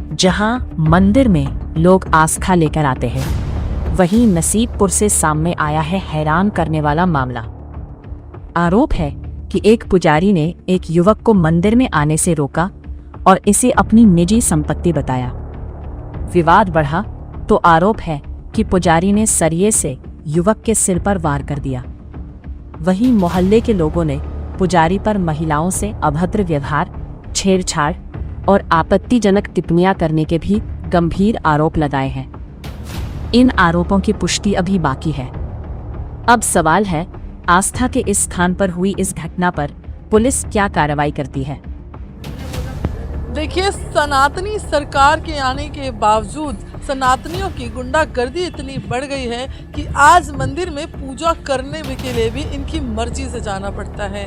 जहां मंदिर में लोग आस्था लेकर आते हैं, वहीं नसीबपुर से सामने आया है हैरान करने वाला मामला। आरोप है कि एक पुजारी ने एक युवक को मंदिर में आने से रोका और इसे अपनी निजी संपत्ति बताया। विवाद बढ़ा तो आरोप है कि पुजारी ने सरिये से युवक के सिर पर वार कर दिया। वहीं मोहल्ले के लोगों ने पुजारी पर महिलाओं से अभद्र व्यवहार, छेड़छाड़ और आपत्तिजनक टिप्पणियां करने के भी गंभीर आरोप लगाए हैं। इन आरोपों की पुष्टि अभी बाकी है। अब सवाल है, आस्था के इस स्थान पर हुई इस घटना पर पुलिस क्या कार्रवाई करती है। देखिए, सनातनी सरकार के आने के बावजूद सनातनियों की गुंडागर्दी इतनी बढ़ गई है कि आज मंदिर में पूजा करने के लिए भी इनकी मर्जी से जाना पड़ता है।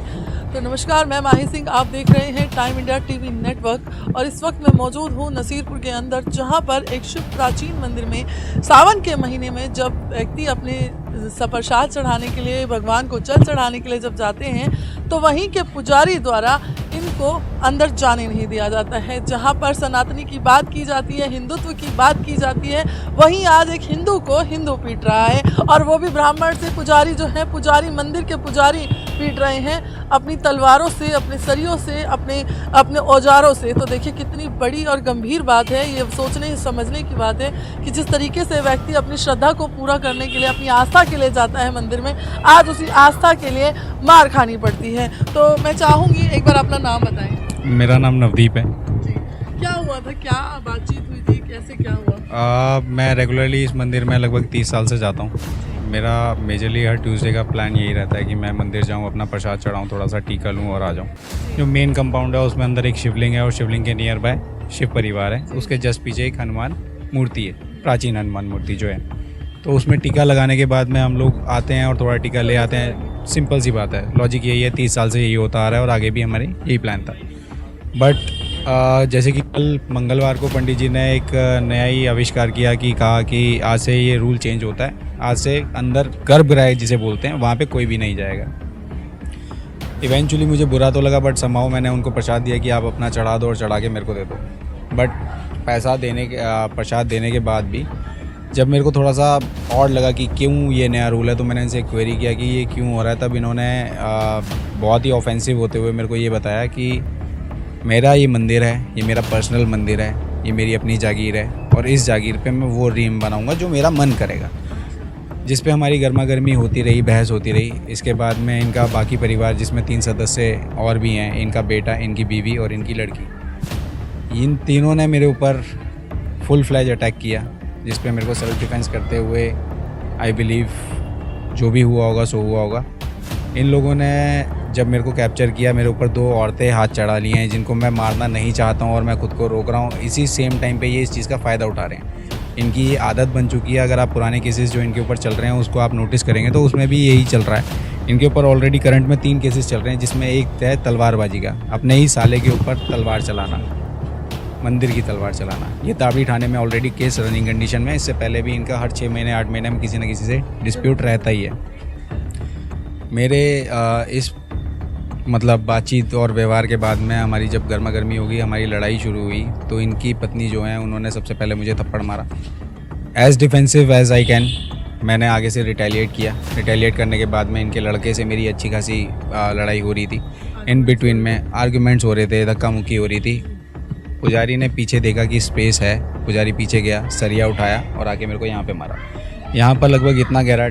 तो नमस्कार, मैं माही सिंह, आप देख रहे हैं टाइम इंडिया टीवी नेटवर्क और इस वक्त मैं मौजूद हूँ नसीरपुर के अंदर, जहाँ पर एक शिव प्राचीन मंदिर में सावन के महीने में जब व्यक्ति अपने प्रसाद चढ़ाने के लिए, भगवान को जल चढ़ाने के लिए जब जाते हैं तो वहीं के पुजारी द्वारा इनको अंदर जाने नहीं दिया जाता है। जहां पर सनातनी की बात की जाती है, हिंदुत्व की बात की जाती है, वहीं आज एक हिंदू को हिंदू पीट रहा है, और वो भी ब्राह्मण से। पुजारी जो है, पुजारी मंदिर के पुजारी पीट रहे हैं अपनी तलवारों से, अपने सरियों से, अपने औजारों से। तो देखिए कितनी बड़ी और गंभीर बात है। ये सोचने समझने की बात है कि जिस तरीके से व्यक्ति अपनी श्रद्धा को पूरा करने के लिए, अपनी आस्था के लिए जाता है मंदिर में, आज उसी आस्था के लिए मार खानी पड़ती है। तो मैं चाहूँगी एक बार अपना नाम बताएं। मेरा नाम नवदीप है। जी, क्या हुआ था, क्या बातचीत हुई थी, कैसे क्या हुआ? मैं रेगुलरली इस मंदिर में लगभग 30 साल से जाता हूँ। मेरा मेजरली हर ट्यूसडे का प्लान यही रहता है कि मैं मंदिर जाऊँ, अपना प्रसाद चढ़ाऊँ, थोड़ा सा टीका लूँ और आ जाऊँ। जो मेन कंपाउंड है उसमें अंदर एक शिवलिंग है और शिवलिंग के नियर बाय शिव परिवार है। उसके जस्ट पीछे एक हनुमान मूर्ति है, प्राचीन हनुमान मूर्ति जो है। तो उसमें टीका लगाने के बाद में हम लोग आते हैं और थोड़ा टीका ले आते हैं। सिंपल सी बात है, लॉजिक यही है, 30 साल से यही होता आ रहा है और आगे भी हमारे यही प्लान था। बट जैसे कि कल मंगलवार को पंडित जी ने एक नया ही आविष्कार किया कि कहा कि आज से ये रूल चेंज होता है। आज से अंदर गर्भगृह जिसे बोलते हैं वहाँ पे कोई भी नहीं जाएगा। इवेंचुअली मुझे बुरा तो लगा, बट समाओ मैंने उनको प्रसाद दिया कि आप अपना चढ़ा दो और चढ़ा के मेरे को दे दो। बट प्रसाद देने के बाद भी जब मेरे को थोड़ा सा ऑड लगा कि क्यों ये नया रूल है, तो मैंने इनसे क्वेरी किया कि ये क्यों हो रहा है। तब इन्होंने बहुत ही ऑफेंसिव होते हुए मेरे को ये बताया कि मेरा ये मंदिर है, ये मेरा पर्सनल मंदिर है, ये मेरी अपनी जागीर है और इस जागीर पे मैं वो रीम बनाऊंगा जो मेरा मन करेगा। जिस पे हमारी गर्मा गर्मी होती रही, बहस होती रही। इसके बाद में इनका बाकी परिवार, जिसमें 3 सदस्य और भी हैं, इनका बेटा, इनकी बीवी और इनकी लड़की, इन तीनों ने मेरे ऊपर फुल फ्लैज अटैक किया, जिस पे मेरे को सेल्फ डिफेंस करते हुए आई बिलीव जो भी हुआ होगा सो हुआ होगा। इन लोगों ने जब मेरे को कैप्चर किया, मेरे ऊपर 2 औरतें हाथ चढ़ा ली हैं जिनको मैं मारना नहीं चाहता हूं और मैं खुद को रोक रहा हूं। इसी सेम टाइम पे ये इस चीज़ का फ़ायदा उठा रहे हैं। इनकी ये आदत बन चुकी है। अगर आप पुराने केसेस जो इनके ऊपर चल रहे हैं उसको आप नोटिस करेंगे तो उसमें भी यही चल रहा है। इनके ऊपर ऑलरेडी करंट में 3 केसेस चल रहे हैं, जिसमें एक है तलवारबाजी का, अपने ही साले के ऊपर तलवार चलाना, मंदिर की तलवार चलाना। ये ताबड़ी थाने में ऑलरेडी केस रनिंग कंडीशन में। इससे पहले भी इनका हर 6 महीने 8 महीने में किसी न किसी से डिस्प्यूट रहता ही है। मेरे इस मतलब बातचीत और व्यवहार के बाद में हमारी जब गर्मा गर्मी हो गई, हमारी लड़ाई शुरू हुई, तो इनकी पत्नी जो है उन्होंने सबसे पहले मुझे थप्पड़ मारा। As defensive as I can मैंने आगे से रिटेलिएट किया। रिटेलिएट करने के बाद में इनके लड़के से मेरी अच्छी खासी लड़ाई हो रही थी। इन बिटवीन में आर्ग्यूमेंट्स हो रहे थे, धक्का मुक्की हो रही थी। पुजारी ने पीछे देखा कि स्पेस है, पुजारी पीछे गया, सरिया उठाया और आके मेरे को यहाँ पे मारा। यहाँ पर लगभग इतना गहरा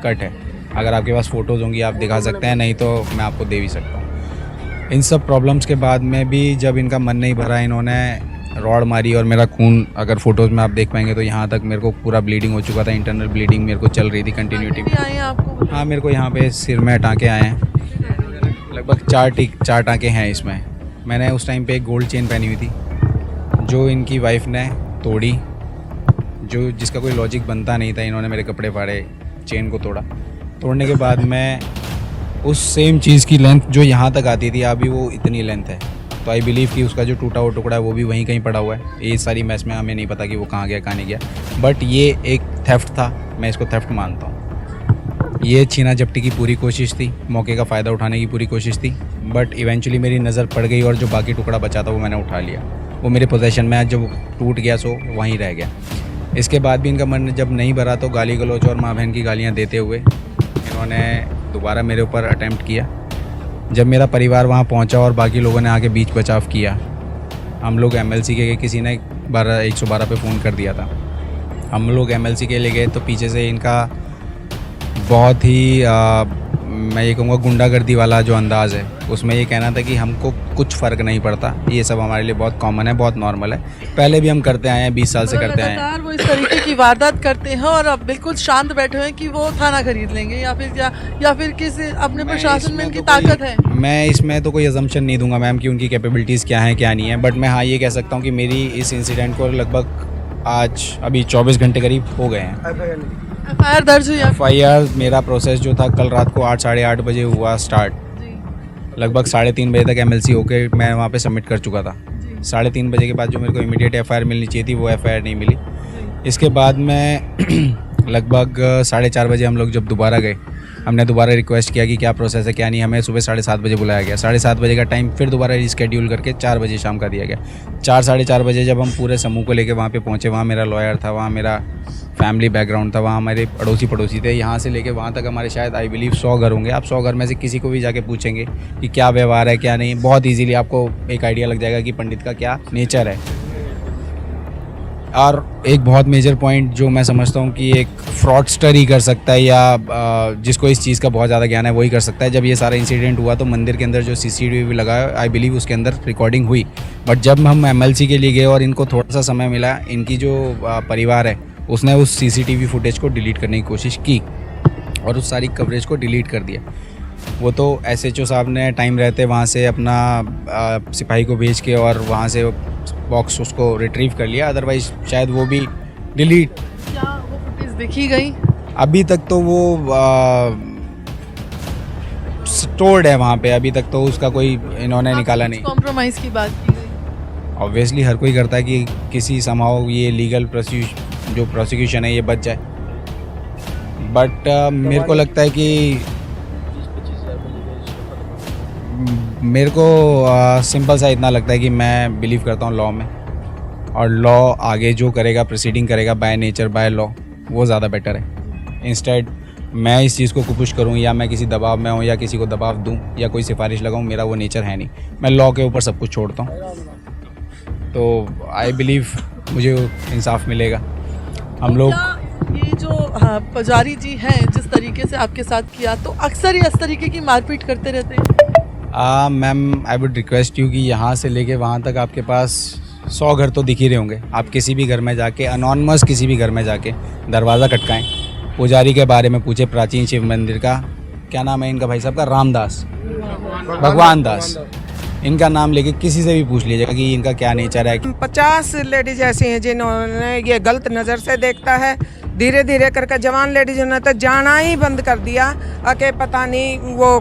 कट है। अगर आपके पास फ़ोटोज़ होंगी आप दिखा सकते हैं, नहीं तो मैं आपको दे भी सकता हूँ। इन सब प्रॉब्लम्स के बाद में भी जब इनका मन नहीं भरा, इन्होंने रॉड मारी और मेरा खून, अगर फ़ोटोज़ में आप देख पाएंगे तो यहाँ तक मेरे को पूरा ब्लीडिंग हो चुका था। इंटरनल ब्लीडिंग मेरे को चल रही थी कंटिन्यूटी में। हाँ, मेरे को यहाँ पे सिर में टाँके आए हैं, लगभग 4 टाँके हैं इसमें। मैंने उस टाइम पे एक गोल्ड चेन पहनी हुई थी जो इनकी वाइफ ने तोड़ी, जिसका कोई लॉजिक बनता नहीं था। इन्होंने मेरे कपड़े फाड़े, चेन को तोड़ने के बाद मैं उस सेम चीज़ की लेंथ जो यहाँ तक आती थी, अभी वो इतनी लेंथ है। तो आई बिलीव कि उसका जो टूटा हुआ टुकड़ा है वो भी वहीं कहीं पड़ा हुआ है। ये सारी मैस में हमें नहीं पता कि वो कहाँ गया कहाँ नहीं गया, बट ये एक थेफ्ट था, मैं इसको थेफ्ट मानता हूँ। ये छीना झपटी की पूरी कोशिश थी, मौके का फ़ायदा उठाने की पूरी कोशिश थी, बट इवेंचुअली मेरी नज़र पड़ गई और जो बाकी टुकड़ा बचा था वो मैंने उठा लिया। वो मेरे पोजेशन में है, जब टूट गया सो वहीं रह गया। इसके बाद भी इनका मन जब नहीं भरा तो गाली गलौच और माँ बहन की गालियाँ देते हुए इन्होंने दोबारा मेरे ऊपर अटैम्प्ट किया। जब मेरा परिवार वहाँ पहुँचा और बाकी लोगों ने आके बीच बचाव किया, हम लोग MLC के किसी ने 112 पे फ़ोन कर दिया था। हम लोग MLC के ले गए तो पीछे से इनका बहुत ही मैं ये कहूँगा गुंडागर्दी वाला जो अंदाज़ है, उसमें ये कहना था कि हमको कुछ फ़र्क नहीं पड़ता, ये सब हमारे लिए बहुत कॉमन है, बहुत नॉर्मल है, पहले भी हम करते आए हैं, 20 साल से करते आए हैं। लगातार वो इस तरीके की वारदात करते हैं और अब बिल्कुल शांत बैठे हैं कि वो थाना खरीद लेंगे या फिर किसी अपने प्रशासन में इनकी ताकत है। मैं इसमें तो कोई अजम्पशन नहीं दूंगा मैम कि उनकी कैपेबिलिटीज़ क्या हैं क्या नहीं है, बट मैं हाँ ये कह सकता हूँ कि मेरी इस इंसिडेंट को लगभग आज अभी 24 घंटे करीब हो गए हैं। FIR दर्ज हुई है? FIR मेरा प्रोसेस जो था कल रात को 8 साढ़े 8 बजे हुआ स्टार्ट। लगभग 3:30 बजे तक MLC होके मैं वहाँ पे सबमिट कर चुका था। 3:30 बजे के बाद जो मेरे को इमीडिएट FIR मिलनी चाहिए थी वो FIR नहीं मिली। इसके बाद मैं लगभग 4:30 बजे हम लोग जब दोबारा गए, हमने दोबारा रिक्वेस्ट किया कि क्या प्रोसेस है क्या नहीं, हमें सुबह 7:30 बजे बुलाया गया। 7:30 बजे का टाइम फिर दोबारा रिस्केड्यूल करके 4 बजे शाम का दिया गया। 4-4:30 बजे जब हम पूरे समूह को लेके वहाँ पे पहुँचे, वहाँ मेरा लॉयर था, वहाँ मेरा फैमिली बैकग्राउंड था, वहाँ हमारे पड़ोसी थे। यहाँ से लेके वहाँ तक हमारे शायद आई बिलीव 100 घर होंगे। आप 100 घर में से किसी को भी जाके पूछेंगे कि क्या व्यवहार है क्या नहीं, बहुत ईजीली आपको एक आइडिया लग जाएगा कि पंडित का क्या नेचर है। और एक बहुत मेजर पॉइंट जो मैं समझता हूँ कि एक फ्रॉडस्टर ही कर सकता है या जिसको इस चीज़ का बहुत ज़्यादा ज्ञान है वही कर सकता है। जब ये सारा इंसिडेंट हुआ तो मंदिर के अंदर जो CCTV लगा है, आई बिलीव उसके अंदर रिकॉर्डिंग हुई। बट जब हम MLC के लिए गए और इनको थोड़ा सा समय मिला, इनकी जो परिवार है उसने उस CCTV फुटेज को डिलीट करने की कोशिश की और उस सारी कवरेज को डिलीट कर दिया। वो तो SHO साहब ने टाइम रहते वहाँ से अपना सिपाही को भेज के और वहाँ से बॉक्स उसको रिट्रीव कर लिया, अदरवाइज शायद वो भी डिलीट। क्या वो फुटेज देखी गई? अभी तक तो वो स्टोर्ड है वहाँ पे, अभी तक तो उसका कोई इन्होंने निकाला नहीं। कॉम्प्रोमाइज़ की बात की गई। ऑब्वियसली हर कोई करता है कि किसी समाव ये लीगल जो प्रोसिक्यूशन है ये बच जाए, बट मेरे को लगता है कि मेरे को सिंपल सा इतना लगता है कि मैं बिलीव करता हूँ लॉ में, और लॉ आगे जो करेगा, प्रोसीडिंग करेगा बाय नेचर बाय लॉ, वो ज़्यादा बेटर है। इंस्टेड मैं इस चीज़ को पुश करूँ या मैं किसी दबाव में हूँ या किसी को दबाव दूँ या कोई सिफारिश लगाऊँ, मेरा वो नेचर है नहीं। मैं लॉ के ऊपर सब कुछ छोड़ता हूँ, तो आई बिलीव मुझे इंसाफ मिलेगा। हम लोग ये जो पुजारी जी हैं जिस तरीके से आपके साथ किया, तो अक्सर ही इस तरीके की मारपीट करते रहते हैं? Ma'am I would request you कि यहाँ से लेके वहाँ तक आपके पास 100 घर तो दिख ही रहे होंगे। आप किसी भी घर में जाके अनॉनमस किसी भी घर में जाके दरवाज़ा खटकाएं, पुजारी के बारे में पूछे, प्राचीन शिव मंदिर का क्या नाम है इनका भाई साहब का, रामदास, भगवान दास, इनका नाम लेके किसी से भी पूछ लीजिएगा कि इनका क्या नेचर है। 50 लेडीज ऐसी हैं जिन्होंने ये गलत नज़र से देखता है। धीरे धीरे करके जवान लेडीज ने तो जाना ही बंद कर दिया कि पता नहीं वो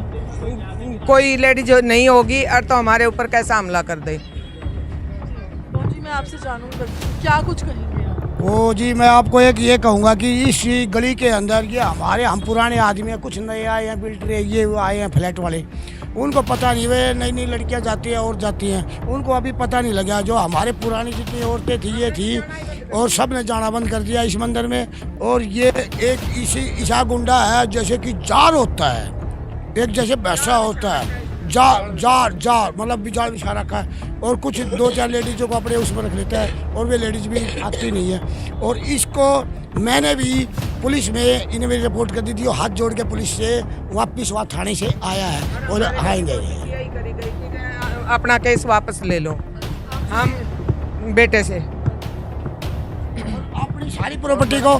कोई लेडीज नहीं होगी और तो हमारे ऊपर कैसा हमला कर दे। जी मैं आपसे जानूंगा क्या कुछ कहेंगे आप? वो जी मैं आपको एक ये कहूँगा कि इस गली के अंदर ये हम पुराने आदमी हैं, कुछ नए आए हैं, बिल्डर ये आए हैं फ्लैट वाले, उनको पता नहीं, वे नई नई लड़कियां जाती हैं और जाती हैं, उनको अभी पता नहीं लगा। जो हमारे पुरानी जितनी औरतें थी ये थी, और सब ने जाना बंद कर दिया इस मंदिर में। और ये एक ईसा गुंडा है, जैसे कि जार होता है, एक जैसे वैसा होता है, जार मतलब बिजार बिछा रखा है, और कुछ 2-4 लेडीज़ों को अपने उसमें रख लेता है, और वे लेडीज़ भी आती नहीं है। और इसको मैंने भी पुलिस में इन्हें मेरी रिपोर्ट कर दी थी, और हाथ जोड़ के पुलिस से वापस वहाँ थाने से आया है और आएंगे। यही करी गई कि अपना केस वापस ले लो हम बेटे से। अपनी सारी प्रॉपर्टी को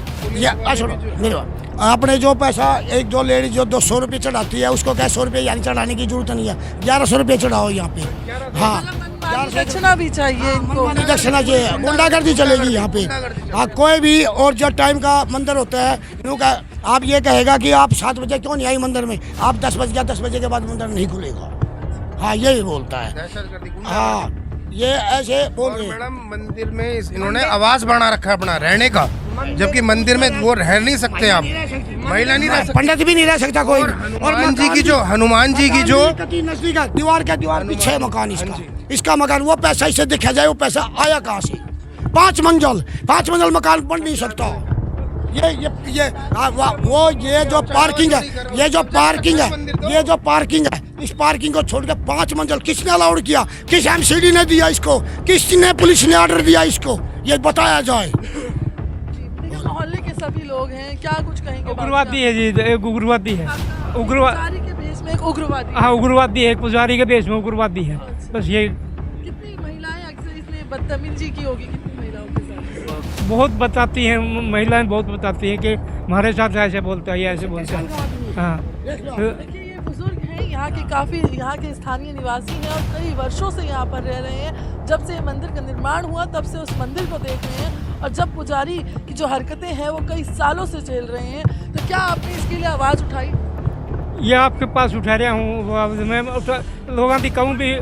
सुनो मेरे बात, आपने जो पैसा एक दो लेडीज जो 200 रुपये चढ़ाती है, उसको क्या 100 रुपये यानी चढ़ाने की जरूरत नहीं है, 1100 रुपये चढ़ाओ यहाँ पे। हाँ, दक्षिणा भी चाहिए इनको, दक्षिणा चाहिए, गुंडागर्दी चलेगी यहाँ पे। हाँ, कोई भी, और जब टाइम का मंदिर होता है, आप ये कहेगा कि आप 7 बजे क्यों नहीं आई मंदिर में, आप 10 बज गया, 10 बजे के बाद मंदिर नहीं खुलेगा। हाँ, यही बोलता है। हाँ, ये ऐसे बोल और रहे हैं। मैडम मंदिर में इन्होंने आवास बना रखा है अपना रहने का, जबकि मंदिर में वो रह नहीं सकते आप, महिला नहीं रह सकती। पंडित भी नहीं रह सकता कोई। और हनुमान जी की जो नजदीक है, दीवार के दीवार पीछे है मकान इसका मकान, वो पैसा इसे देखा जाए वो पैसा आया कहाँ से? 5 मंजिल मकान बन नहीं सकता। ये जो पार्किंग है, इस पार्किंग को छोड़ के 5 मंजिल किसने अलाउड किया? किस एमसीडी ने दिया इसको? किसने पुलिस ने ऑर्डर दिया इसको? ये बताया जाए। मोहल्ले के सभी लोग हैं, क्या कुछ कहेंगे? उग्रवादी है जी, एक उग्रवादी है। पुजारी के भेष में एक उग्रवादी। हाँ, उग्रवादी है, पुजारी के भेष में उग्रवादी है। बस ये कितनी महिलाएं अक्सर इसने बदतमीजी की होगी कितनी महिलाओं के साथ? बहुत बताती हैं, महिलाएं बहुत बताती हैं कि हमारे साथ ऐसे बोलते हैं, ऐसे बोलते हैं। हाँ, देखिए ये बुजुर्ग हैं, यहाँ के काफ़ी यहाँ के स्थानीय निवासी हैं और कई वर्षों से यहाँ पर रह रहे हैं। जब से ये मंदिर का निर्माण हुआ तब से उस मंदिर को देख रहे हैं, और जब पुजारी की जो हरकतें हैं वो कई सालों से झेल रहे हैं। तो क्या आपने इसके लिए आवाज़ उठाई? ये आपके पास उठा रहा हूँ मैं। लोगों की कहूँ भी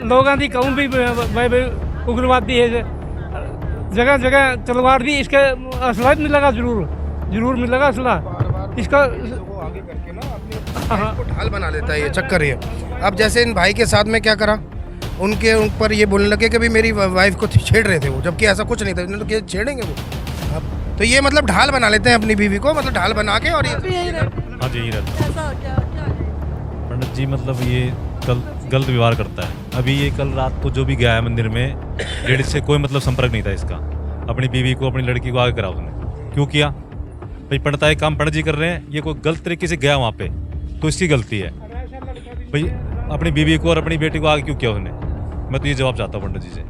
लोगों की कहूँ भी उग्रवादी है। जगह जगह तलवार भी, इसके असला मिलेगा, जरूर मिलेगा असला इसका। को ढाल बना लेता है ये चक्कर। ये अब जैसे इन भाई के साथ में क्या करा, उनके ऊपर ये बोलने लगे कि भी मेरी वाइफ को छेड़ रहे थे वो, जबकि ऐसा कुछ नहीं था। इन्होंने तो छेड़ेंगे वो। अब तो ये मतलब ढाल बना लेते हैं अपनी बीवी को, मतलब ढाल बना के। और ये यही रहते हाँ जी, यही रहता है। ऐसा क्या क्या है? पंडित जी मतलब ये गलत व्यवहार करता है। अभी ये कल रात को जो भी गया है मंदिर में, लेडीज से कोई मतलब संपर्क नहीं था इसका। अपनी बीवी को, अपनी लड़की को आगे करा उसने। क्यों किया भाई? पंडित ये काम पंडित जी कर रहे हैं, ये कोई गलत तरीके से गया वहाँ पे तो इसकी गलती है भाई। अपनी बीवी को और अपनी बेटी को आगे क्यों किया उसने? मैं तो ये जवाब चाहता हूँ पंडित जी से।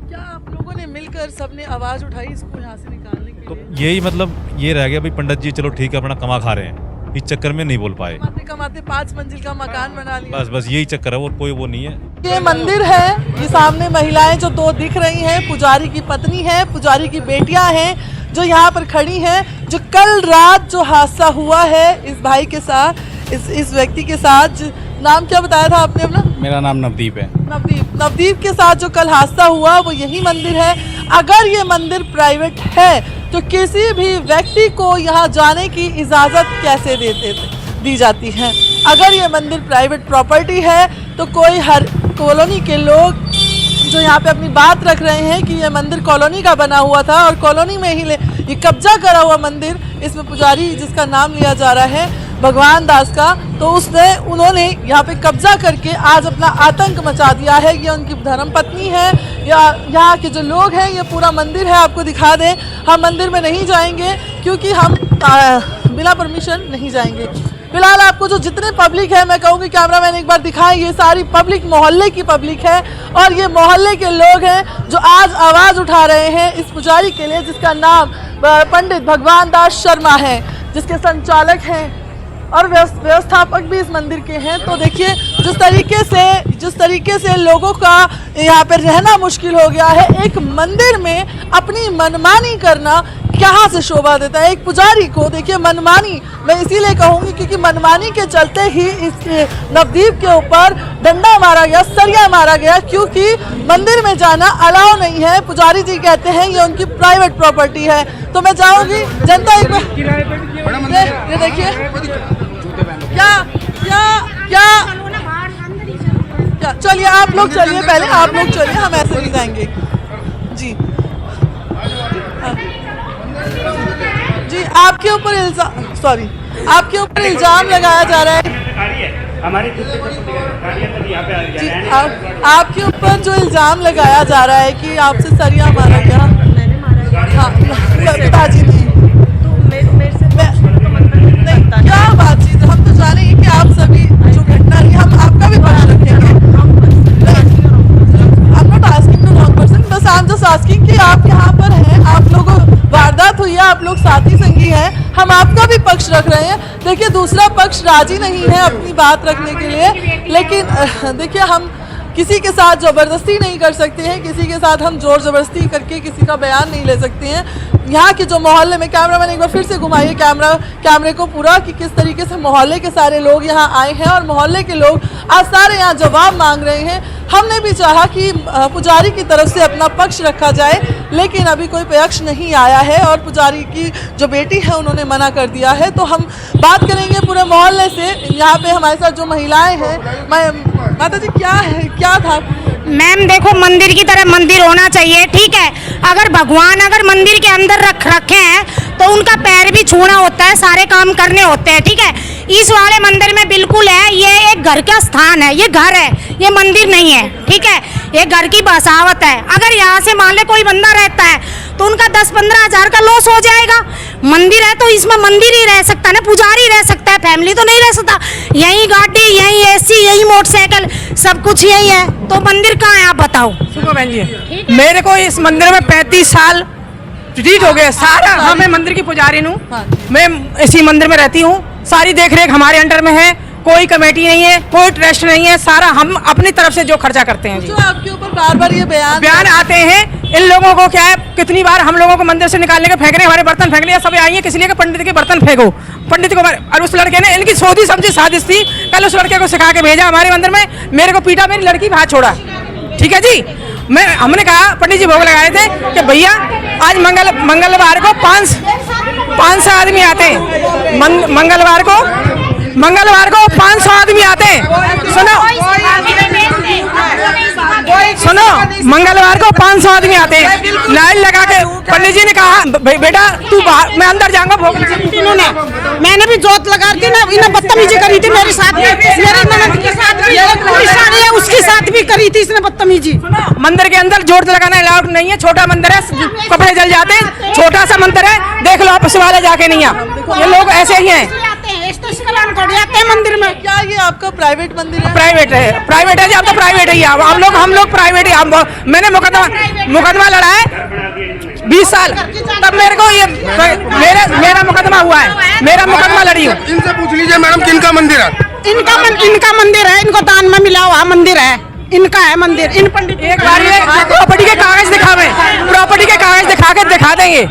क्या आप लोगों ने मिलकर सबने आवाज़ उठाई इसको यहाँ से निकालने के तो लिए? यही मतलब ये रह गया भाई, पंडित जी चलो ठीक है अपना कमा खा रहे हैं, इस चक्कर में नहीं बोल पाए। कमाते कमाते 5 मंजिल का मकान बना लिया। बस यही चक्कर है, और कोई वो नहीं है। ये मंदिर है, ये सामने महिलाएं जो 2 दिख रही हैं, पुजारी की पत्नी है, पुजारी की बेटियां हैं जो यहाँ पर खड़ी हैं। जो कल रात जो हादसा हुआ है इस भाई के साथ, इस व्यक्ति के साथ, नाम क्या बताया था आपने अपना? मेरा नाम नवदीप है। नवदीप के साथ जो कल हादसा हुआ वो यही मंदिर है। अगर ये मंदिर प्राइवेट है तो किसी भी व्यक्ति को यहाँ जाने की इजाज़त कैसे दी जाती है? अगर ये मंदिर प्राइवेट प्रॉपर्टी है तो कोई हर कॉलोनी के लोग जो यहाँ पे अपनी बात रख रहे हैं कि ये मंदिर कॉलोनी का बना हुआ था और कॉलोनी में ही ये कब्जा करा हुआ मंदिर, इसमें पुजारी जिसका नाम लिया जा रहा है भगवान दास का, तो उन्होंने यहाँ पे कब्जा करके आज अपना आतंक मचा दिया है। ये उनकी धर्मपत्नी है या यहाँ के जो लोग हैं, ये पूरा मंदिर है। आपको दिखा दें, हम मंदिर में नहीं जाएंगे क्योंकि हम बिना परमिशन नहीं जाएंगे। फिलहाल आपको जो जितने पब्लिक है, मैं कहूँगी कैमरामैन एक बार दिखाएं, ये सारी पब्लिक मोहल्ले की पब्लिक है और ये मोहल्ले के लोग हैं जो आज आवाज़ उठा रहे हैं इस पुजारी के लिए, जिसका नाम पंडित भगवान दास शर्मा है, जिसके संचालक हैं और व्यवस्थापक भी इस मंदिर के हैं। तो देखिए जिस तरीके से लोगों का यहाँ पर रहना मुश्किल हो गया है। एक मंदिर में अपनी मनमानी करना कहाँ से शोभा देता है एक पुजारी को? देखिए मनमानी, मैं इसीलिए कहूँगी क्योंकि मनमानी के चलते ही इस नवदीप के ऊपर डंडा मारा गया, सरिया मारा गया, क्योंकि मंदिर में जाना अलाउ नहीं है। पुजारी जी कहते हैं ये उनकी प्राइवेट प्रॉपर्टी है। तो मैं चाहूँगी जनता एक बार ये देखिए क्या चलिए आप लोग चलिए, पहले आप लोग चलिए, हम ऐसे नहीं जाएंगे जी। जी आपके ऊपर इल्जाम लगाया जा रहा है जी, आपके ऊपर जो इल्जाम लगाया जा रहा है कि आपसे सरिया मारा गया। हाँ पिताजी नहीं, क्या बातचीत, हम तो जानेंगे कि आप सभी जो घटना रही, हम आपका भी पक्ष रखेंगे। I'm not asking the wrong person, बस I'm just asking कि आप यहाँ पर हैं, आप लोगों वारदात हुई है, आप लोग साथी संगी हैं, हम आपका भी पक्ष रख रहे हैं। देखिए दूसरा पक्ष राजी नहीं है अपनी बात रखने के लिए, लेकिन देखिए हम किसी के साथ ज़बरदस्ती नहीं कर सकते हैं, किसी के साथ हम जोर ज़बरदस्ती करके किसी का बयान नहीं ले सकते हैं। यहाँ के जो मोहल्ले में, कैमरामैन एक बार फिर से घुमाइए कैमरे को पूरा, कि किस तरीके से मोहल्ले के सारे लोग यहाँ आए हैं और मोहल्ले के लोग आज सारे यहाँ जवाब मांग रहे हैं। हमने भी चाहा कि पुजारी की तरफ से अपना पक्ष रखा जाए, लेकिन अभी कोई पक्ष नहीं आया है और पुजारी की जो बेटी है उन्होंने मना कर दिया है। तो हम बात करेंगे पूरे मोहल्ले से। यहाँ पे हमारे साथ जो महिलाएं हैं, माता जी क्या था? मैम देखो, मंदिर की तरह मंदिर होना चाहिए, ठीक है। अगर भगवान अगर मंदिर के अंदर रखे हैं तो उनका पैर भी छूना होता है, सारे काम करने होते हैं, ठीक है। इस वाले मंदिर में बिल्कुल है, ये एक घर का स्थान है, ये घर है, ये मंदिर नहीं है, ठीक है। ये घर की बसावत है। अगर यहाँ से मान ले कोई बंदा रहता है तो उनका 10-15 हज़ार का लॉस हो जाएगा। मंदिर है तो इसमें मंदिर ही रह सकता है ना, पुजारी रह सकता है, फैमिली तो नहीं रह सकता। यही गाड़ी, यही एसी, यही मोटरसाइकिल, सब कुछ यही है, तो मंदिर कहाँ है आप बताओ। सुनो बहन जी, मेरे को इस मंदिर में 35 साल ठीक हो गए सारा। हाँ, मैं मंदिर की पुजारी हूँ, मैं इसी मंदिर में रहती हूँ, सारी देख रेख हमारे अंडर में है, कोई कमेटी नहीं है, कोई ट्रस्ट नहीं है, सारा हम अपनी तरफ से जो खर्चा करते हैं। जो आपके ऊपर बार बार ये बयान आते हैं, इन लोगों को क्या है, कितनी बार हम लोगों को मंदिर से निकालने के फेंक रहे, हमारे बर्तन फेंक रहे, सब आई है किस लिए कि पंडित के बर्तन फेंको, पंडित को। और उस लड़के ने, इनकी सोची समझी साजिश थी, कल उस लड़के को सिखा के भेजा हमारे मंदिर में, मेरे को पीटा, मेरी लड़की भी हाथ छोड़ा, ठीक है जी। हमने कहा, पंडित जी भोग लगाए थे कि भैया आज मंगलवार को 500 आदमी आते हैं, मंगलवार को 500 आदमी आते हैं। सुनो, मंगलवार को 500 आदमी आते हैं, लाइन लगा के। पंडित जी ने कहा, बेटा तू बाहर, मैं अंदर जाऊंगा भोग। इन्होंने, मैंने भी जोत लगा दी ना, इन्हें बदतमीजी करी थी मेरे साथ में, मेरे ननद के साथ भी, उसके साथ भी करी थी इसने बदतमीजी। मंदिर के अंदर जोत लगाना अलाउड नहीं है, छोटा मंदिर है, कपड़े जल जाते हैं, छोटा सा मंदिर है, देख लो आप वाले जाके नहीं आप, ये लोग ऐसे ही हैं। मंदिर में क्या ये आपका प्राइवेट मंदिर है? प्राइवेट है जी, अब तो प्राइवेट है। हम लोग प्राइवेट है। मैंने मुकदमा लड़ा है 20 साल, तब मेरे को ये मेरा मुकदमा हुआ है, मेरा मुकदमा लड़ी हूँ। इनसे पूछ लीजिए मैडम, किनका मंदिर है? इनका मंदिर है, इनको दान में मिला हुआ मंदिर है, इनका है मंदिर। इन पंडित एक बार ये प्रॉपर्टी के कागज दिखावे, प्रॉपर्टी के कागज दिखा के दिखा देंगे,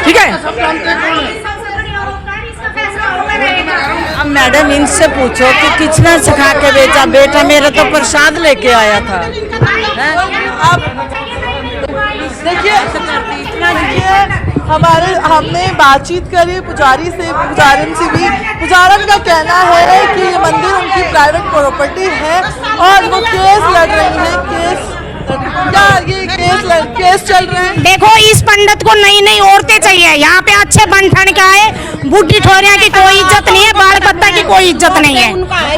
ठीक है। अब मैडम इनसे पूछो कि किसने सिखा के बेचा, बेटा मेरा तो प्रसाद लेके आया था। आप देखिए, हमने बातचीत करी पुजारी से, पुजारन से भी। पुजारन का कहना है कि ये मंदिर उनकी प्राइवेट प्रॉपर्टी है और वो केस लड़ रही है। केस चल रहे हैं। देखो, इस पंडित को नई औरतें चाहिए, यहाँ पे अच्छे बन ठन के आए, बुढ़ी ठोरिया की कोई इज्जत नहीं है, बाल पत्ता की कोई इज्जत नहीं है,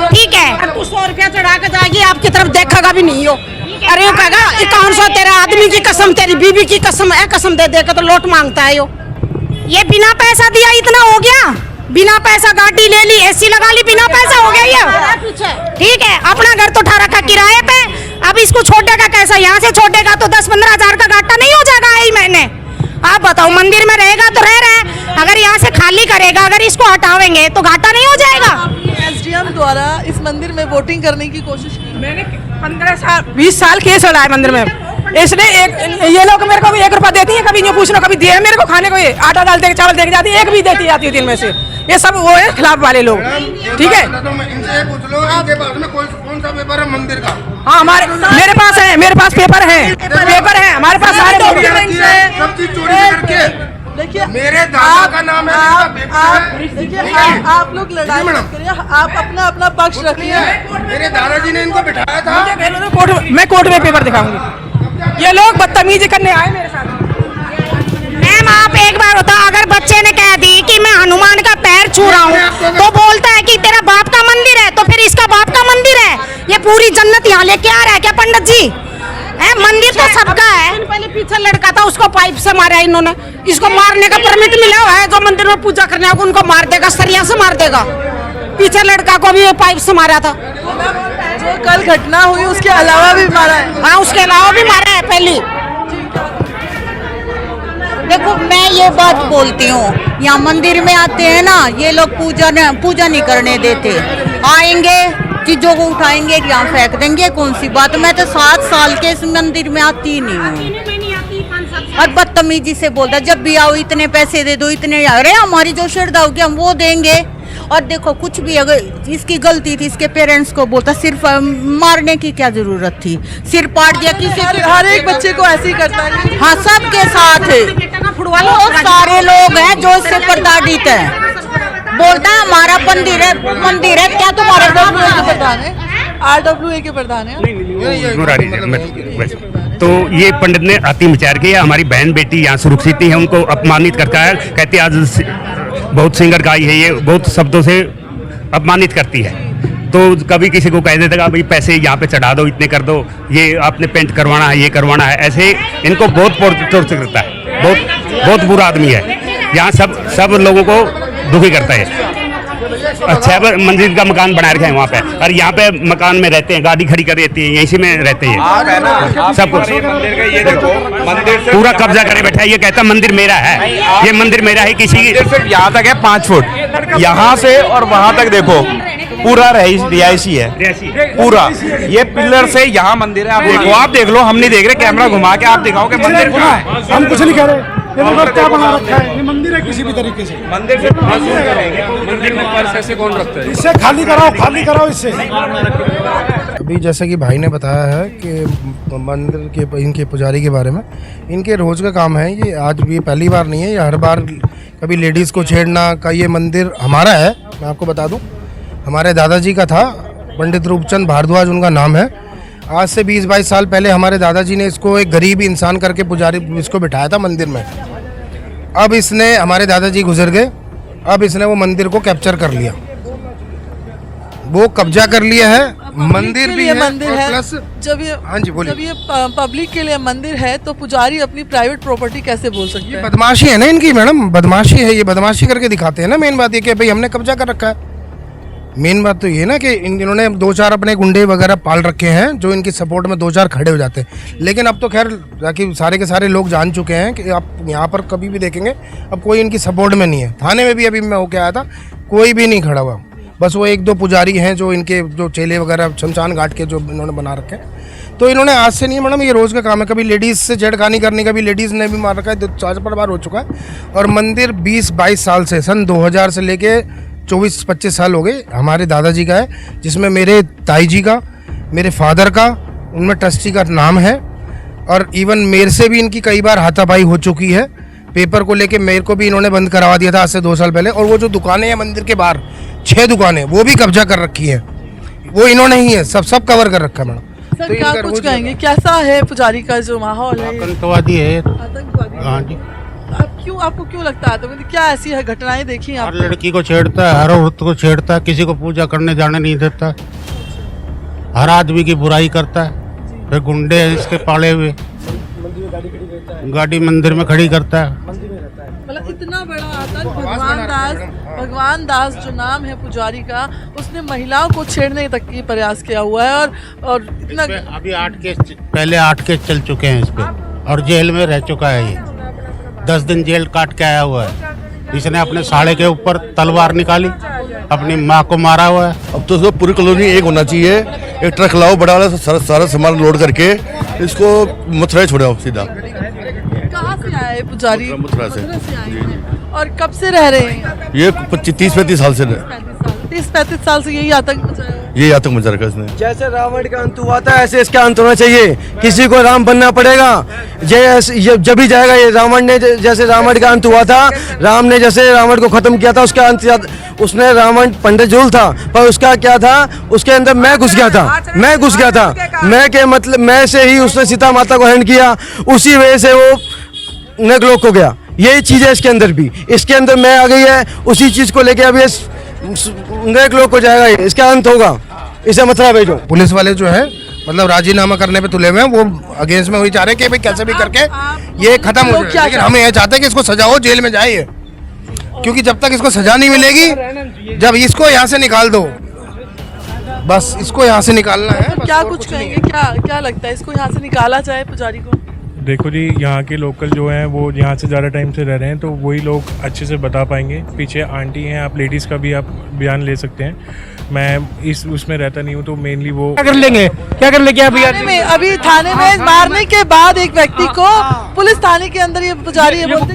ठीक है। तू 100 रुपया चढ़ा के जाएगी, आपकी तरफ देखेगा भी नहीं हो। अरे वो कहेगा 5100 तेरा आदमी की कसम, तेरी बीवी की कसम है, कसम दे देगा तो लोट मांगता है यो। ये बिना पैसा दिया इतना हो गया, बिना पैसा गाड़ी ले ली, एसी लगा ली, बिना पैसा हो गया ये, ठीक है। अपना घर तो उठा रखा किराए पे, अब इसको छोड़ेगा कैसा? यहाँ से छोड़ेगा तो 10-15 हज़ार का घाटा नहीं हो जाएगा ही महीने? आप बताओ, मंदिर में रहेगा तो रह रहा है, अगर यहाँ से खाली करेगा, अगर इसको हटावेंगे तो घाटा नहीं हो जाएगा। एसडीएम द्वारा इस मंदिर में वोटिंग करने की कोशिश की, मैंने 20 साल केस लड़ा है मंदिर में। इसने ये लोग मेरे को भी 1 रुपया देती है, कभी यूँ पूछना, कभी दिए मेरे को खाने को, ये आटा डाल दे, चावल दे के जाती है, एक भी देती जाती है दिन में से। ये सब वो है खिलाफ वाले लोग, ठीक है। इनसे पूछ लो, इनके पास में कौन सा पेपर है मंदिर का? हाँ, मेरे पास पेपर है, हमारे पास सारे सब चीज चोरी करके। देखिए, मेरे दादा का नाम है, देखिए आप लोग लड़ाई मत करिए, आप अपना पक्ष रखिए। मेरे दादाजी ने इनको बिठाया था। मैं कोर्ट में पेपर दिखाऊंगी। ये लोग बदतमीजी करने आए मेरे साथ। मैम, आप एक बार होता, अगर बच्चे ने कह दी कि मैं हनुमान का पैर छू रहा हूँ तो बोलता है कि तेरा बाप का मंदिर है, तो फिर इसका बाप का मंदिर है। ये पूरी जन्नत यहाँ लेके आ रहा है क्या पंडित जी? मंदिर तो सबका है। पहले पीछे लड़का था, उसको पाइप से मारा इन्होंने, इसको मारने का परमिट मिला हुआ है, जो मंदिर में पूजा करने आएगा उनको मार देगा, सरिया से मार देगा। पीछे लड़का को भी पाइप से मारा था। जो कल घटना हुई उसके अलावा भी मारा है? हाँ, उसके अलावा भी मारा है पहले। देखो, मैं ये बात बोलती हूँ, यहाँ मंदिर में आते हैं ना, ये लोग पूजा नहीं करने देते। आएंगे, चीजों को उठाएंगे, यहाँ फेंक देंगे, कौन सी बात। मैं तो 7 साल के इस मंदिर में आती नहीं हूँ। और बदतमीजी से बोलता, जब भी आओ इतने पैसे दे दो, इतने। अरे हमारी जो श्रद्धा होगी हम वो देंगे। और देखो कुछ भी अगर इसकी गलती थी, इसके पेरेंट्स को बोलता, सिर्फ मारने की क्या जरूरत थी, सिर पाट दिया किसी के। हर एक बच्चे को ऐसे ही करता है। हाँ, सबके साथ बहुत सारे लोग हैं जो इससे प्रताड़ित है। बोलता है हमारा मंदिर है, क्या तुम्हारे प्रधान है, RWA के प्रधान है। तो ये पंडित ने अत्याचार किया, हमारी बहन बेटी यहाँ सुरक्षित नहीं है, उनको अपमानित करता है। कहते आज बहुत सिंगर गाई है, ये बहुत शब्दों से अपमानित करती है। तो कभी किसी को कह देता है भाई पैसे यहाँ पे चढ़ा दो, इतने कर दो, ये आपने पेंट करवाना है, ये करवाना है, ऐसे इनको बहुत टॉर्चर करता है। बहुत बुरा आदमी है, यहाँ सब लोगों को दुखी करता है। अच्छा मंदिर का मकान बना रखे हैं वहाँ पे, और यहाँ पे मकान में रहते हैं, गाड़ी खड़ी कर रहती है, यहीं में रहते हैं। सब कुछ पूरा कब्जा करे बैठा है। ये कहता मंदिर मेरा है, ये मंदिर मेरा है। किसी सिर्फ यहाँ तक है 5 फुट, यहाँ से और वहाँ तक देखो पूरा रिहायशी है पूरा। ये पिलर से यहाँ मंदिर है। आप देखो, आप देख लो, हम नहीं देख रहे, कैमरा घुमा के आप दिखाओ कि मंदिर कहाँ है। हम कुछ नहीं कह रहे, क्या बना रखा है, ये मंदिर है किसी भी तरीके से। मंदिर से मंदिर में पर्स ऐसे कौन रखता है? इससे खाली कराओ इससे। अभी जैसा कि भाई ने बताया है कि मंदिर के इनके पुजारी के बारे में, इनके रोज़ का काम है ये। आज भी पहली बार नहीं है, ये हर बार कभी लेडीज़ को छेड़ना का। ये मंदिर हमारा है, मैं आपको बता दूं, हमारे दादाजी का था, पंडित रूपचंद भारद्वाज उनका नाम है। आज से 20-22 साल पहले हमारे दादाजी ने इसको एक गरीब इंसान करके पुजारी इसको बिठाया था मंदिर में। अब इसने, हमारे दादाजी गुजर गए, अब इसने वो मंदिर को कैप्चर कर लिया, वो कब्जा कर लिया है। मंदिर भी है, मंदिर है। प्लस जब ये, हाँ जी बोलिए, जब ये पब्लिक के लिए मंदिर है तो पुजारी अपनी प्राइवेट प्रॉपर्टी कैसे बोल सकते हैं? बदमाशी है ना इनकी मैडम, बदमाशी है ये, बदमाशी करके दिखाते हैं ना। मेन बात ये कि भाई हमने कब्जा कर रखा है। मेन बात तो ये ना कि इन्होंने 2-4 अपने गुंडे वगैरह पाल रखे हैं जो इनकी सपोर्ट में 2-4 खड़े हो जाते हैं। लेकिन अब तो खैर जाकि सारे के सारे लोग जान चुके हैं कि आप यहाँ पर कभी भी देखेंगे अब कोई इनकी सपोर्ट में नहीं है। थाने में भी अभी मैं होके आया था, कोई भी नहीं खड़ा हुआ। बस वो 1-2 पुजारी हैं जो इनके जो चेले वगैरह शमशान घाट के जो इन्होंने बना रखे हैं। तो इन्होंने आज से नहीं मैडम, ये रोज़ का काम है। कभी लेडीज़ से छेड़खानी करनी, कभी लेडीज़ ने भी मार रखा है, 4 बार हो चुका है। और मंदिर 20-22 साल से, सन 2000 से लेके 24-25 साल हो गए हमारे दादाजी का है, जिसमें मेरे ताई जी का, मेरे फादर का, उनमें ट्रस्टी का नाम है। और इवन मेरे से भी इनकी कई बार हाथापाई हो चुकी है। पेपर को लेके मेरे को भी इन्होंने बंद करवा दिया था आज से 2 साल पहले। और वो जो दुकानें हैं मंदिर के बाहर, 6 दुकानें, वो भी कब्जा कर रखी है, वो इन्होंने ही है, सब कवर कर रखा है मैडम। सर क्या कुछ कहेंगे, कैसा है पुजारी का जो माहौल है? आतंकवादी है। आतंकवादी? हाँ जी। आपको क्यों लगता है? तो क्या ऐसी है घटनाएं देखी हर आपने? लड़की को छेड़ता है, हर औरत को छेड़ता है, किसी को पूजा करने जाने नहीं देता, हर आदमी की बुराई करता है। फिर गुंडे हैं इसके पाले हुए, गाड़ी मंदिर में खड़ी करता है। मतलब इतना बड़ा आतंक। भगवान दास जो नाम है पुजारी का, उसने महिलाओं को छेड़ने तक की प्रयास किया हुआ है। और इतना अभी 8 केस, पहले 8 केस चल चुके हैं इस पे, और जेल में रह चुका है ये। 10 दिन जेल काट के आया हुआ है। इसने अपने साले के ऊपर तलवार निकाली, अपनी माँ को मारा हुआ है। अब तो इसको पूरी कॉलोनी एक होना चाहिए, एक ट्रक लाओ बड़ा वाला, सारा सामान लोड करके इसको मथुरा छोड़ाओ सीधा। कहाँ से आया है पुजारी? मथुरा से। आए हैं। और कब से रह रहे हैं? ये 30-35 साल से 30-35 साल से यही आतंक मचाया हुआ है। ये आतंक मचा रखा इसने। जैसे रावण का अंत हुआ था ऐसे इसका अंत होना चाहिए। किसी को राम बनना पड़ेगा। जब भी जाएगा ये रावण ने, जैसे रावण का अंत हुआ था, राम ने जैसे रावण को खत्म किया था, उसका अंत उसने रावण पंडित जरूर था, पर उसका क्या था, उसके अंदर मैं घुस गया था। मैं के मतलब मैं से ही उसने सीता माता को हरण किया, उसी वजह से वो नरकलोक को गया। यही चीज है इसके अंदर भी, इसके अंदर मैं आ गई है, उसी चीज को लेके अभी नरकलोक को जाएगा, इसका अंत होगा, इसे मथुरा भेजो। पुलिस वाले जो है मतलब राजीनामा करने पे तुले हुए हैं, वो अगेंस्ट में वही चाह रहे हैं कि भाई कैसे भी करके ये खत्म हो जाए। लेकिन हम ये चाहते हैं कि इसको सजा हो, जेल में जाए, क्योंकि जब तक इसको सजा नहीं मिलेगी, जब इसको यहाँ से निकाल दो, बस इसको यहाँ से निकालना है। क्या कुछ कहेंगे, क्या लगता है इसको यहाँ से निकाला जाए पुजारी को? देखो जी, यहाँ के लोकल जो हैं वो यहाँ से ज़्यादा टाइम से रह रहे हैं, तो वही लोग अच्छे से बता पाएंगे। पीछे आंटी हैं, आप लेडीज़ का भी आप बयान ले सकते हैं। मैं इस उसमें रहता नहीं हूँ, तो मेनली वो क्या कर लेंगे अभी थाने में, अभी थाने में मारने के बाद एक व्यक्ति को पुलिस थाने के अंदर ये पुजारी है बोलते हैं,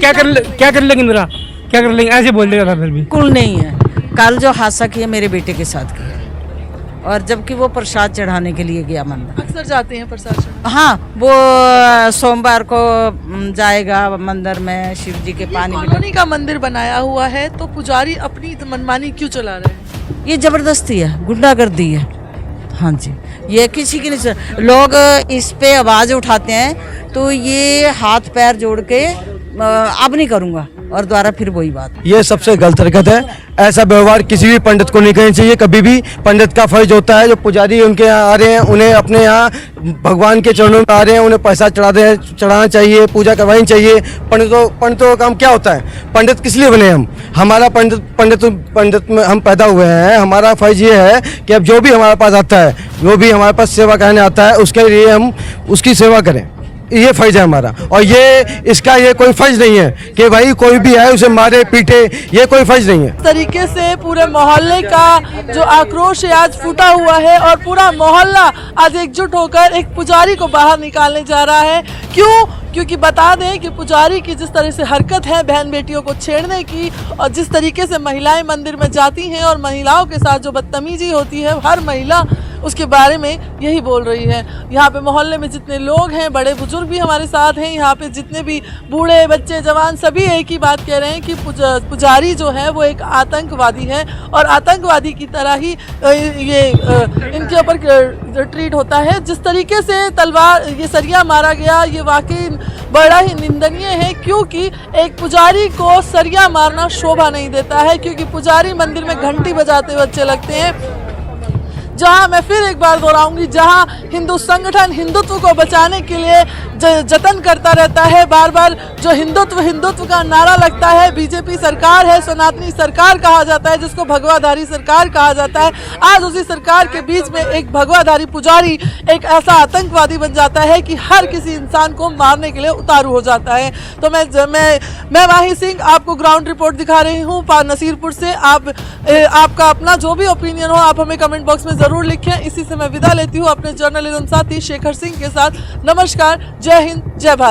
क्या कर लेंगे मेरा क्या कर लेंगे, ऐसे बोल देगा था फिर भी। बिल्कुल नहीं है। कल जो हादसा किया मेरे बेटे के साथ किया, और जबकि वो प्रसाद चढ़ाने के लिए गया मंदिर। अक्सर जाते हैं प्रसाद चढ़ाने। हाँ, वो सोमवार को जाएगा मंदिर में शिव जी के पानी में। कॉलोनी का मंदिर बनाया हुआ है तो पुजारी अपनी मनमानी क्यों चला रहे हैं? ये जबरदस्ती है, गुंडागर्दी है। हाँ जी, ये किसी की नहीं। लोग इस पे आवाज उठाते हैं तो ये हाथ पैर जोड़ के अब नहीं करूँगा, और द्वारा फिर वही बात। ये सबसे गलत हरकत है। ऐसा व्यवहार किसी भी पंडित को नहीं करना चाहिए कभी भी। पंडित का फर्ज होता है, जो पुजारी उनके यहाँ आ रहे हैं उन्हें अपने यहाँ भगवान के चरणों में आ रहे हैं, उन्हें पैसा चढ़ाना चाहिए, पूजा करवानी चाहिए। पंडितों का काम क्या होता है? पंडित किस लिए बने हम? हमारा पंडित में हम पैदा हुए हैं। हमारा फर्ज ये है कि अब जो भी हमारे पास आता है, जो भी हमारे पास सेवा करने आता है, उसके लिए हम उसकी सेवा करें। ये फर्ज है हमारा। और ये कोई फर्ज नहीं है कि भाई कोई भी है उसे मारे पीटे, ये कोई फर्ज नहीं है। इस तरीके से पूरे मोहल्ले का जो आक्रोश है आज फूटा हुआ है, और पूरा मोहल्ला आज एकजुट होकर एक पुजारी को बाहर निकालने जा रहा है। क्योंकि बता दें कि पुजारी की जिस तरह से हरकत है बहन बेटियों को छेड़ने की, और जिस तरीके से महिलाएं मंदिर में जाती हैं और महिलाओं के साथ जो बदतमीजी होती है, हर महिला उसके बारे में यही बोल रही है। यहाँ पे मोहल्ले में जितने लोग हैं, बड़े बुजुर्ग भी हमारे साथ हैं, यहाँ पे जितने भी बूढ़े बच्चे जवान सभी एक ही बात कह रहे हैं कि पुजारी जो है वो एक आतंकवादी है, और आतंकवादी की तरह ही ये इनके ऊपर ट्रीट होता है। जिस तरीके से तलवार ये सरिया मारा गया, ये वाकई बड़ा ही निंदनीय है, क्योंकि एक पुजारी को सरिया मारना शोभा नहीं देता है, क्योंकि पुजारी मंदिर में घंटी बजाते हुए अच्छे लगते हैं। जहां मैं फिर एक बार दोहराऊंगी, जहां हिंदू संगठन हिंदुत्व को बचाने के लिए जतन करता रहता है, बार बार जो हिंदुत्व का नारा लगता है, बीजेपी सरकार है, सनातनी सरकार कहा जाता है, जिसको भगवाधारी सरकार कहा जाता है। आज उसी सरकार के बीच में एक भगवाधारी पुजारी एक ऐसा आतंकवादी बन जाता है कि हर किसी इंसान को मारने के लिए उतारू हो जाता है। तो मैं माही सिंह आपको ग्राउंड रिपोर्ट दिखा रही हूँ नसीरपुर से। आपका अपना जो भी ओपिनियन हो आप हमें कमेंट बॉक्स में जरूर लिखें। इसी से मैं विदा लेती हूँ अपने जर्नलिज्म साथी शेखर सिंह के साथ। नमस्कार, जय हिंद, जय भारत।